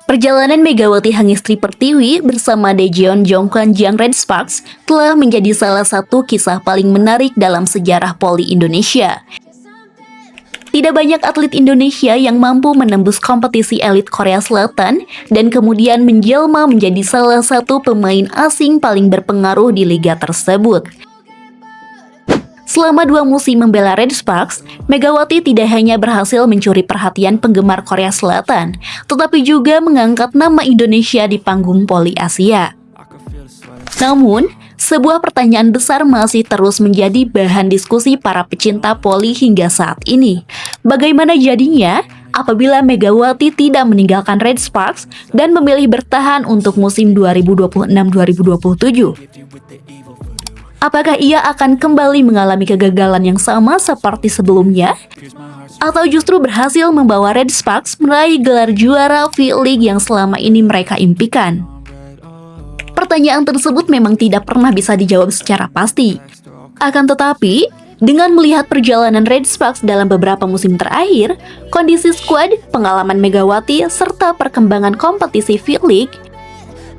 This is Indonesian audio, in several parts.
Perjalanan Megawati Hangestri Pertiwi bersama Daejeon Jongkwan Jang Red Sparks telah menjadi salah satu kisah paling menarik dalam sejarah voli Indonesia. Tidak banyak atlet Indonesia yang mampu menembus kompetisi elit Korea Selatan dan kemudian menjelma menjadi salah satu pemain asing paling berpengaruh di liga tersebut. Selama 2 musim membela Red Sparks, Megawati tidak hanya berhasil mencuri perhatian penggemar Korea Selatan, tetapi juga mengangkat nama Indonesia di panggung voli Asia. Namun, sebuah pertanyaan besar masih terus menjadi bahan diskusi para pecinta voli hingga saat ini. Bagaimana jadinya apabila Megawati tidak meninggalkan Red Sparks dan memilih bertahan untuk musim 2026-2027? Apakah ia akan kembali mengalami kegagalan yang sama seperti sebelumnya? Atau justru berhasil membawa Red Sparks meraih gelar juara V-League yang selama ini mereka impikan? Pertanyaan tersebut memang tidak pernah bisa dijawab secara pasti. Akan tetapi, dengan melihat perjalanan Red Sparks dalam beberapa musim terakhir, kondisi skuad, pengalaman Megawati, serta perkembangan kompetisi V-League,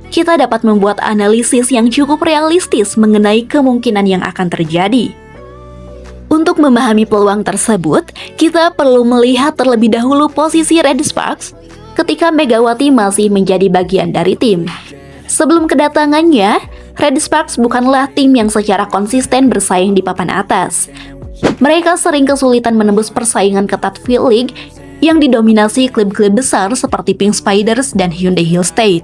kita dapat membuat analisis yang cukup realistis mengenai kemungkinan yang akan terjadi. Untuk memahami peluang tersebut, kita perlu melihat terlebih dahulu posisi Red Sparks ketika Megawati masih menjadi bagian dari tim. Sebelum kedatangannya, Red Sparks bukanlah tim yang secara konsisten bersaing di papan atas. Mereka sering kesulitan menembus persaingan ketat V-League yang didominasi klub-klub besar seperti Pink Spiders dan Hyundai Hill State.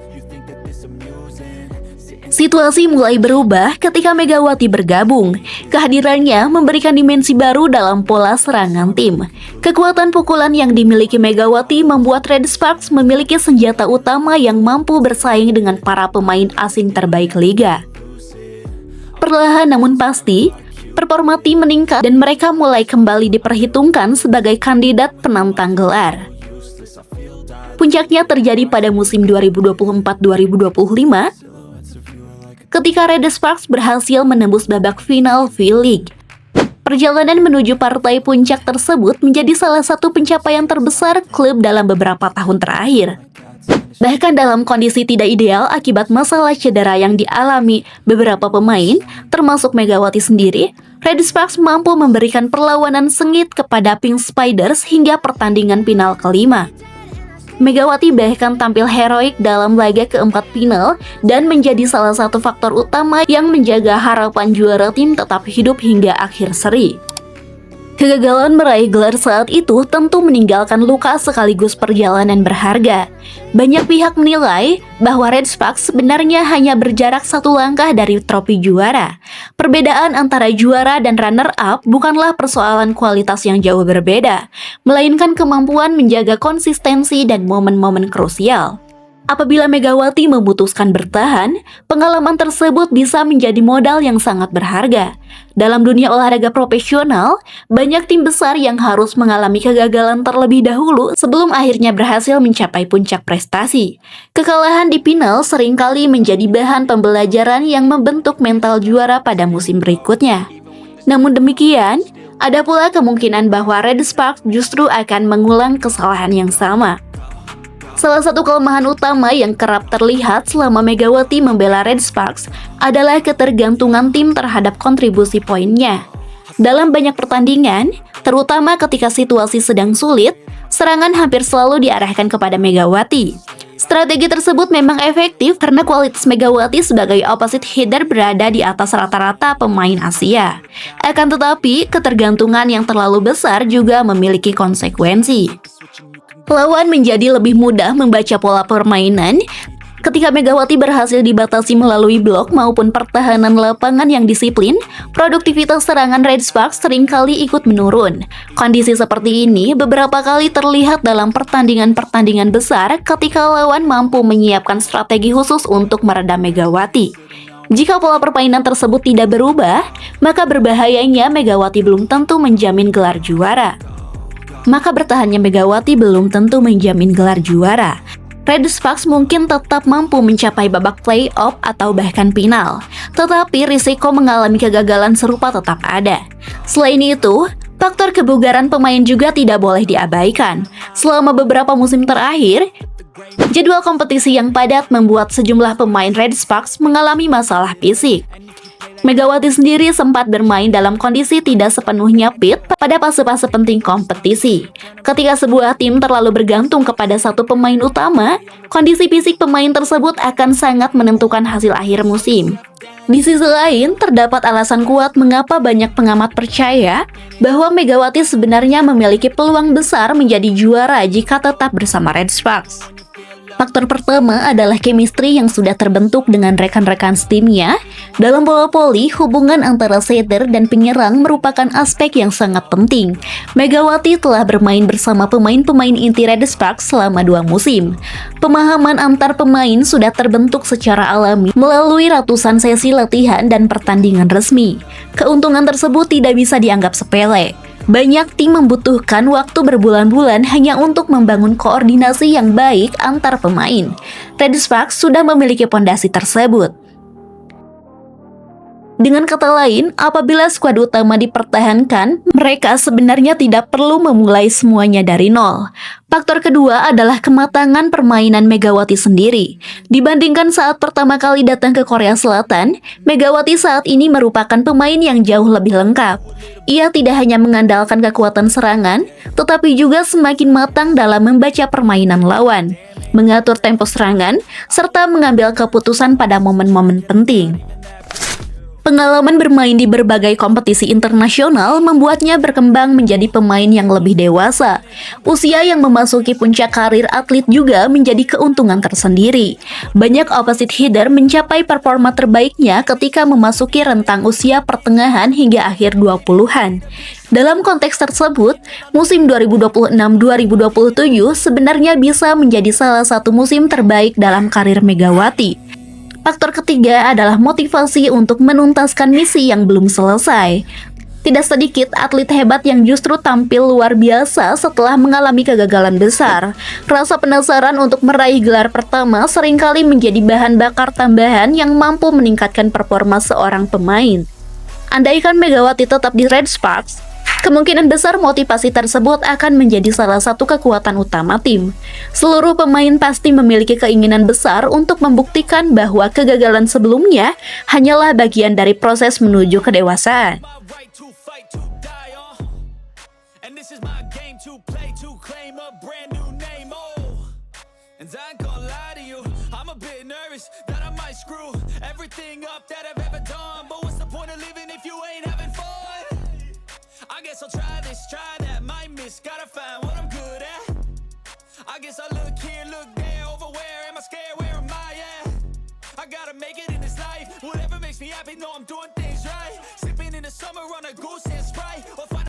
Situasi mulai berubah ketika Megawati bergabung. Kehadirannya memberikan dimensi baru dalam pola serangan tim. Kekuatan pukulan yang dimiliki Megawati membuat Red Sparks memiliki senjata utama yang mampu bersaing dengan para pemain asing terbaik liga. Perlahan namun pasti, performa tim meningkat dan mereka mulai kembali diperhitungkan sebagai kandidat penantang gelar. Puncaknya terjadi pada musim 2024-2025 ketika Red Sparks berhasil menembus babak final V-League. Perjalanan menuju partai puncak tersebut menjadi salah satu pencapaian terbesar klub dalam beberapa tahun terakhir. Bahkan dalam kondisi tidak ideal akibat masalah cedera yang dialami beberapa pemain, termasuk Megawati sendiri, Red Sparks mampu memberikan perlawanan sengit kepada Pink Spiders hingga pertandingan final kelima. Megawati bahkan tampil heroik dalam laga keempat final dan menjadi salah satu faktor utama yang menjaga harapan juara tim tetap hidup hingga akhir seri. Kegagalan meraih gelar saat itu tentu meninggalkan luka sekaligus perjalanan berharga. Banyak pihak menilai bahwa Red Sparks sebenarnya hanya berjarak 1 langkah dari trofi juara. Perbedaan antara juara dan runner-up bukanlah persoalan kualitas yang jauh berbeda, melainkan kemampuan menjaga konsistensi dan momen-momen krusial. Apabila Megawati memutuskan bertahan, pengalaman tersebut bisa menjadi modal yang sangat berharga. Dalam dunia olahraga profesional, banyak tim besar yang harus mengalami kegagalan terlebih dahulu sebelum akhirnya berhasil mencapai puncak prestasi. Kekalahan di final seringkali menjadi bahan pembelajaran yang membentuk mental juara pada musim berikutnya. Namun demikian, ada pula kemungkinan bahwa Red Sparks justru akan mengulang kesalahan yang sama. Salah satu kelemahan utama yang kerap terlihat selama Megawati membela Red Sparks adalah ketergantungan tim terhadap kontribusi poinnya. Dalam banyak pertandingan, terutama ketika situasi sedang sulit, serangan hampir selalu diarahkan kepada Megawati. Strategi tersebut memang efektif karena kualitas Megawati sebagai opposite hitter berada di atas rata-rata pemain Asia. Akan tetapi, ketergantungan yang terlalu besar juga memiliki konsekuensi. Lawan menjadi lebih mudah membaca pola permainan ketika Megawati berhasil dibatasi melalui blok maupun pertahanan lapangan yang disiplin. Produktivitas serangan Red Sparks seringkali ikut menurun. Kondisi seperti ini beberapa kali terlihat dalam pertandingan-pertandingan besar ketika lawan mampu menyiapkan strategi khusus untuk meredam Megawati. Jika pola permainan tersebut tidak berubah, maka berbahayanya Megawati belum tentu menjamin gelar juara. Maka bertahannya Megawati belum tentu menjamin gelar juara. Red Sparks mungkin tetap mampu mencapai babak playoff atau bahkan final, tetapi risiko mengalami kegagalan serupa tetap ada. Selain itu, faktor kebugaran pemain juga tidak boleh diabaikan. Selama beberapa musim terakhir, Jadwal kompetisi yang padat membuat sejumlah pemain Red Sparks mengalami masalah fisik. Megawati sendiri sempat bermain dalam kondisi tidak sepenuhnya fit pada fase-fase penting kompetisi. Ketika sebuah tim terlalu bergantung kepada satu pemain utama, kondisi fisik pemain tersebut akan sangat menentukan hasil akhir musim. Di sisi lain, terdapat alasan kuat mengapa banyak pengamat percaya bahwa Megawati sebenarnya memiliki peluang besar menjadi juara jika tetap bersama Red Sparks. Faktor pertama adalah chemistry yang sudah terbentuk dengan rekan-rekan timnya. Dalam bola voli, hubungan antara setter dan penyerang merupakan aspek yang sangat penting. Megawati telah bermain bersama pemain-pemain inti Red Sparks selama 2 musim. Pemahaman antar pemain sudah terbentuk secara alami melalui ratusan sesi latihan dan pertandingan resmi. Keuntungan tersebut tidak bisa dianggap sepele. Banyak tim membutuhkan waktu berbulan-bulan hanya untuk membangun koordinasi yang baik antar pemain. Red Sparks sudah memiliki pondasi tersebut. Dengan kata lain, apabila skuad utama dipertahankan, mereka sebenarnya tidak perlu memulai semuanya dari nol. Faktor kedua adalah kematangan permainan Megawati sendiri. Dibandingkan saat pertama kali datang ke Korea Selatan, Megawati saat ini merupakan pemain yang jauh lebih lengkap. Ia tidak hanya mengandalkan kekuatan serangan, tetapi juga semakin matang dalam membaca permainan lawan, mengatur tempo serangan, serta mengambil keputusan pada momen-momen penting. Pengalaman bermain di berbagai kompetisi internasional membuatnya berkembang menjadi pemain yang lebih dewasa. Usia yang memasuki puncak karir atlet juga menjadi keuntungan tersendiri. Banyak opposite hitter mencapai performa terbaiknya ketika memasuki rentang usia pertengahan hingga akhir 20-an. Dalam konteks tersebut, musim 2026-2027 sebenarnya bisa menjadi salah satu musim terbaik dalam karir Megawati. Faktor ketiga adalah motivasi untuk menuntaskan misi yang belum selesai. Tidak sedikit atlet hebat yang justru tampil luar biasa setelah mengalami kegagalan besar. Rasa penasaran untuk meraih gelar pertama seringkali menjadi bahan bakar tambahan yang mampu meningkatkan performa seorang pemain. Andaikan Megawati tetap di Red Sparks, kemungkinan besar motivasi tersebut akan menjadi salah satu kekuatan utama tim. Seluruh pemain pasti memiliki keinginan besar untuk membuktikan bahwa kegagalan sebelumnya hanyalah bagian dari proses menuju kedewasaan. I'll try this, try that, might miss, gotta find what I'm good at. I guess I look here, look there, over where am I scared, where am I at? I gotta make it in this life, whatever makes me happy, know I'm doing things right. Sipping in the summer on a goose